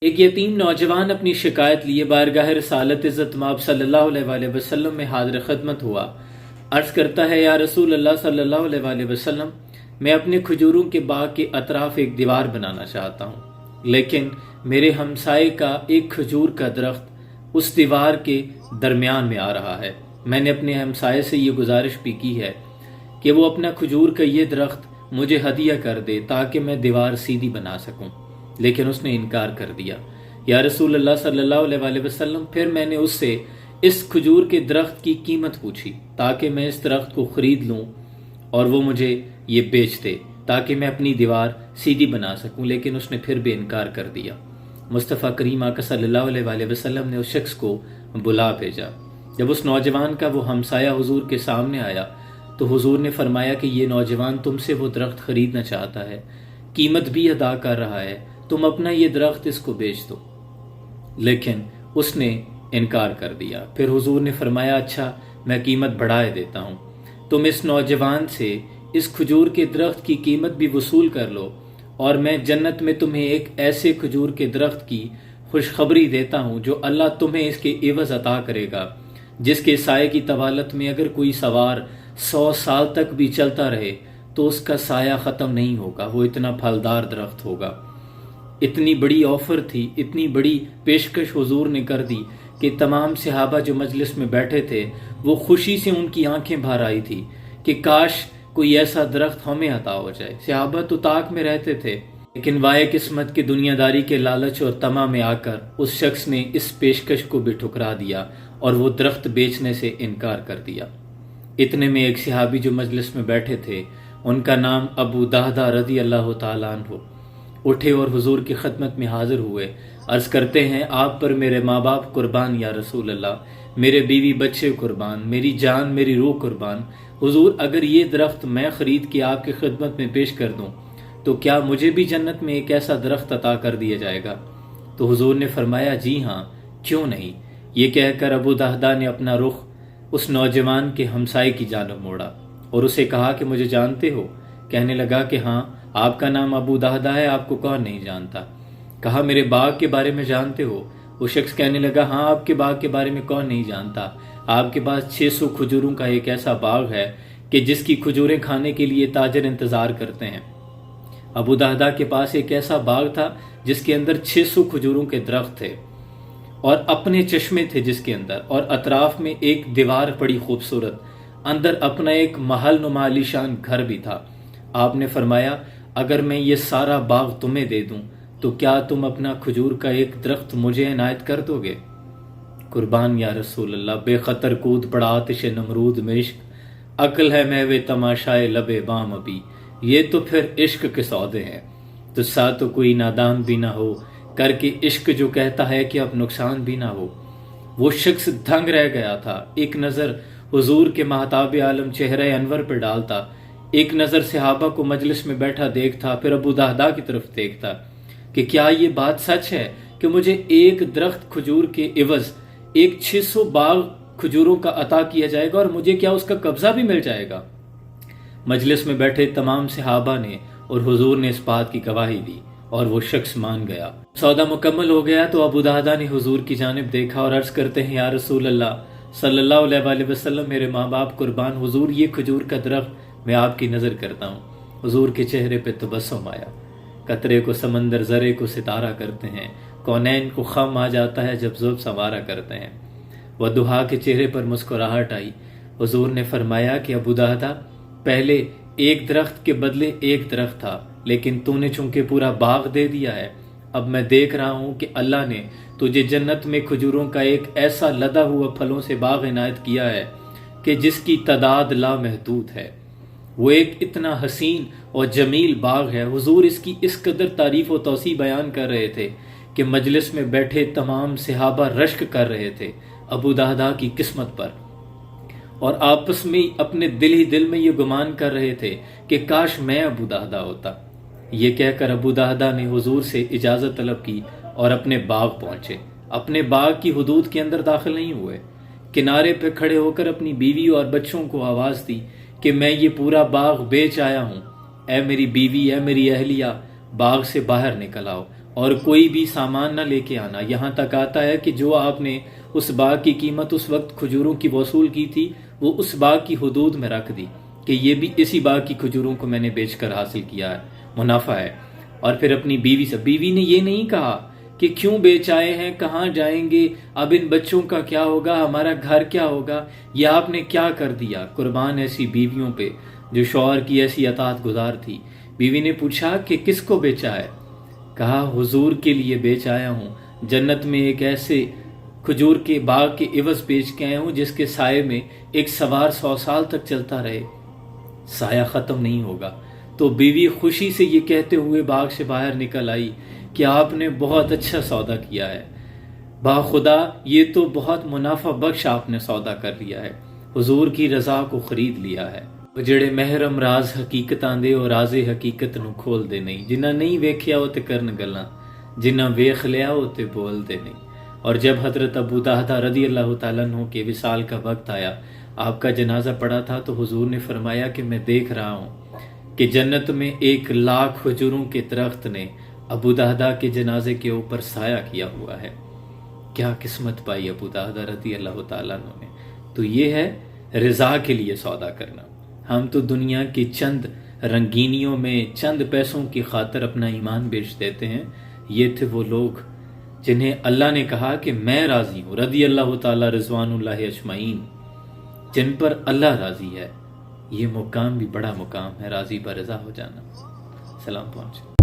ایک یتیم نوجوان اپنی شکایت لیے بارگاہ رسالت عزت مآب صلی اللہ علیہ وآلہ وسلم میں حاضر خدمت ہوا۔ عرض کرتا ہے، یا رسول اللہ صلی اللہ علیہ وآلہ وسلم، میں اپنے کھجوروں کے باغ کے اطراف ایک دیوار بنانا چاہتا ہوں، لیکن میرے ہمسائے کا ایک کھجور کا درخت اس دیوار کے درمیان میں آ رہا ہے۔ میں نے اپنے ہمسائے سے یہ گزارش بھی کی ہے کہ وہ اپنا کھجور کا یہ درخت مجھے ہدیہ کر دے تاکہ میں دیوار سیدھی بنا سکوں، لیکن اس نے انکار کر دیا۔ یا رسول اللہ صلی اللہ علیہ وآلہ وسلم، پھر میں نے اس سے اس کھجور کے درخت کی قیمت پوچھی تاکہ میں اس درخت کو خرید لوں اور وہ مجھے یہ بیچ دے تاکہ میں اپنی دیوار سیدھی بنا سکوں، لیکن اس نے پھر بھی انکار کر دیا۔ مصطفیٰ کریم آقا صلی اللہ علیہ وآلہ وسلم نے اس شخص کو بلا بھیجا۔ جب اس نوجوان کا وہ ہمسایہ حضور کے سامنے آیا تو حضور نے فرمایا کہ یہ نوجوان تم سے وہ درخت خریدنا چاہتا ہے، قیمت بھی ادا کر رہا ہے، تم اپنا یہ درخت اس کو بیچ دو، لیکن اس نے انکار کر دیا۔ پھر حضور نے فرمایا، اچھا میں قیمت بڑھائے دیتا ہوں، تم اس نوجوان سے اس کھجور کے درخت کی قیمت بھی وصول کر لو، اور میں جنت میں تمہیں ایک ایسے کھجور کے درخت کی خوشخبری دیتا ہوں جو اللہ تمہیں اس کے عوض عطا کرے گا، جس کے سائے کی طوالت میں اگر کوئی سوار 100 سال تک بھی چلتا رہے تو اس کا سایہ ختم نہیں ہوگا، وہ اتنا پھلدار درخت ہوگا۔ اتنی بڑی آفر تھی، اتنی بڑی پیشکش حضور نے کر دی کہ تمام صحابہ جو مجلس میں بیٹھے تھے وہ خوشی سے ان کی آنکھیں بھر آئی تھی کہ کاش کوئی ایسا درخت ہمیں عطا ہو جائے۔ صحابہ تو طاق میں رہتے تھے، لیکن وائے قسمت کی دنیا داری کے لالچ اور طمع میں آ کر اس شخص نے اس پیشکش کو بھی ٹھکرا دیا اور وہ درخت بیچنے سے انکار کر دیا۔ اتنے میں ایک صحابی جو مجلس میں بیٹھے تھے، ان کا نام ابو دہدہ رضی اللہ تعالیٰ عنہ، اٹھے اور حضور کی خدمت میں حاضر ہوئے۔ عرض کرتے ہیں، آپ پر میرے ماں باپ قربان یا رسول اللہ، میرے بیوی بچے قربان، میری جان میری روح قربان۔ حضور، اگر یہ درخت میں خرید کے آپ کی خدمت میں پیش کر دوں تو کیا مجھے بھی جنت میں ایک ایسا درخت عطا کر دیا جائے گا؟ تو حضور نے فرمایا، جی ہاں، کیوں نہیں۔ یہ کہہ کر ابو دہدہ نے اپنا رخ اس نوجوان کے ہمسائے کی جانب موڑا اور اسے کہا کہ مجھے جانتے ہو؟ کہنے لگا کہ ہاں، آپ کا نام ابو دہدہ ہے، آپ کو کون نہیں جانتا؟ کہا میرے باغ کے بارے میں جانتے ہو؟ وہ شخص کہنے لگا، ہاں، آپ کے باغ کے بارے میں کون نہیں جانتا؟ آپ کے پاس 600 کھجوروں کا ایک ایسا باغ ہے کہ جس کی کھجوریں کھانے کے لیے تاجر انتظار کرتے ہیں۔ ابو دہدہ کے پاس ایک ایسا باغ تھا جس کے اندر 600 کھجوروں کے درخت تھے اور اپنے چشمے تھے جس کے اندر، اور اطراف میں ایک دیوار بڑی خوبصورت، اندر اپنا ایک محل نما عالیشان گھر بھی تھا۔ آپ نے فرمایا، اگر میں یہ سارا باغ تمہیں دے دوں تو کیا تم اپنا کھجور کا ایک درخت مجھے عنایت کر دو گے؟ قربان یا رسول اللہ، بے خطر کود پڑا آتش نمرود میں عشق، عقل ہے محو تماشائے لب بام ابھی، یہ تو پھر عشق کے سودے ہیں، تو سا تو کوئی نادان بھی نہ ہو، کر کے عشق جو کہتا ہے کہ اب نقصان بھی نہ ہو۔ وہ شخص دھنگ رہ گیا تھا، ایک نظر حضور کے مہتاب عالم چہرہ انور پر ڈالتا، ایک نظر صحابہ کو مجلس میں بیٹھا دیکھتا، پھر ابو دہدہ کی طرف دیکھتا کہ کیا یہ بات سچ ہے کہ مجھے ایک درخت کھجور کے عوض ایک 600 باغ کھجوروں کا عطا کیا جائے گا اور مجھے کیا اس کا قبضہ بھی مل جائے گا؟ مجلس میں بیٹھے تمام صحابہ نے اور حضور نے اس بات کی گواہی دی اور وہ شخص مان گیا۔ سودا مکمل ہو گیا تو ابو دہدہ نے حضور کی جانب دیکھا اور عرض کرتے ہیں، یا رسول اللہ صلی اللہ علیہ وآلہ وسلم، میرے ماں باپ قربان، حضور یہ کھجور کا درخت میں آپ کی نظر کرتا ہوں۔ حضور کے چہرے پہ تبسم آیا۔ قطرے کو سمندر، ذرے کو ستارہ کرتے ہیں، کونین کو خم آ جاتا ہے جب زلف سنوارا کرتے ہیں۔ وضحیٰ کے چہرے پر مسکراہٹ آئی۔ حضور نے فرمایا کہ ابو دہدہ، پہلے ایک درخت کے بدلے ایک درخت تھا، لیکن تو نے چونکہ پورا باغ دے دیا ہے، اب میں دیکھ رہا ہوں کہ اللہ نے تجھے جنت میں کھجوروں کا ایک ایسا لدا ہوا پھلوں سے باغ عنایت کیا ہے کہ جس کی تعداد لامحدود ہے۔ وہ ایک اتنا حسین اور جمیل باغ ہے۔ حضور اس کی اس قدر تعریف و توصیف بیان کر رہے تھے کہ مجلس میں بیٹھے تمام صحابہ رشک کر رہے تھے ابو دہدہ کی قسمت پر، اور آپس میں اپنے دل ہی دل میں یہ گمان کر رہے تھے کہ کاش میں ابو دہدہ ہوتا۔ یہ کہہ کر ابو دہدہ نے حضور سے اجازت طلب کی اور اپنے باغ پہنچے۔ اپنے باغ کی حدود کے اندر داخل نہیں ہوئے، کنارے پہ کھڑے ہو کر اپنی بیوی اور بچوں کو آواز دی کہ میں یہ پورا باغ بیچ آیا ہوں، اے میری بیوی، اے میری اہلیہ، باغ سے باہر نکل آؤ اور کوئی بھی سامان نہ لے کے آنا. یہاں تک آتا ہے کہ جو آپ نے اس باغ کی قیمت اس وقت کھجوروں کی وصول کی تھی وہ اس باغ کی حدود میں رکھ دی کہ یہ بھی اسی باغ کی کھجوروں کو میں نے بیچ کر حاصل کیا ہے, منافع ہے. اور پھر اپنی بیوی سے, بیوی نے یہ نہیں کہا کہ کیوں بیچ آئے ہیں, کہاں جائیں گے, اب ان بچوں کا کیا ہوگا, ہمارا گھر کیا ہوگا, یہ آپ نے کیا کر دیا. قربان ایسی بیویوں پہ جو شوہر کی ایسی اطاعت گزار تھی. بیوی نے پوچھا کہ کس کو بیچا ہے؟ کہا حضور کے لیے بیچ آیا ہوں, جنت میں ایک ایسے کھجور کے باغ کے عوض بیچ کے آیا ہوں جس کے سائے میں ایک سوار 100 سال تک چلتا رہے, سایہ ختم نہیں ہوگا. تو بیوی خوشی سے یہ کہتے ہوئے باغ سے باہر نکل آئی کہ آپ نے بہت اچھا سودا کیا ہے, با خدا یہ تو بہت منافع بخش آپ نے سودا کر لیا ہے, حضور کی رضا کو خرید لیا ہے. جڑے محرم راز حقیقتاں دے اور راز حقیقت نو کھول دے نہیں, جنہ نہیں ویکھیا ہو تے کرن گلاں, جنہ ویکھ لیا ہو تے بول دے نہیں. اور جب حضرت ابو دہدہ رضی اللہ تعالیٰ عنہ کے وصال کا وقت آیا, آپ کا جنازہ پڑا تھا, تو حضور نے فرمایا کہ میں دیکھ رہا ہوں کہ جنت میں 1,00,000 کھجوروں کے درخت نے ابو دہدہ کے جنازے کے اوپر سایہ کیا ہوا ہے. کیا قسمت پائی ابو دہدہ رضی اللہ تعالیٰ عنہ نے. تو یہ ہے رضا کے لیے سودا کرنا. ہم تو دنیا کی چند رنگینیوں میں چند پیسوں کی خاطر اپنا ایمان بیچ دیتے ہیں. یہ تھے وہ لوگ جنہیں اللہ نے کہا کہ میں راضی ہوں, رضی اللہ تعالیٰ رضوان اللہ اجمعین, جن پر اللہ راضی ہے. یہ مقام بھی بڑا مقام ہے, راضی برضا ہو جانا. سلام پہنچے.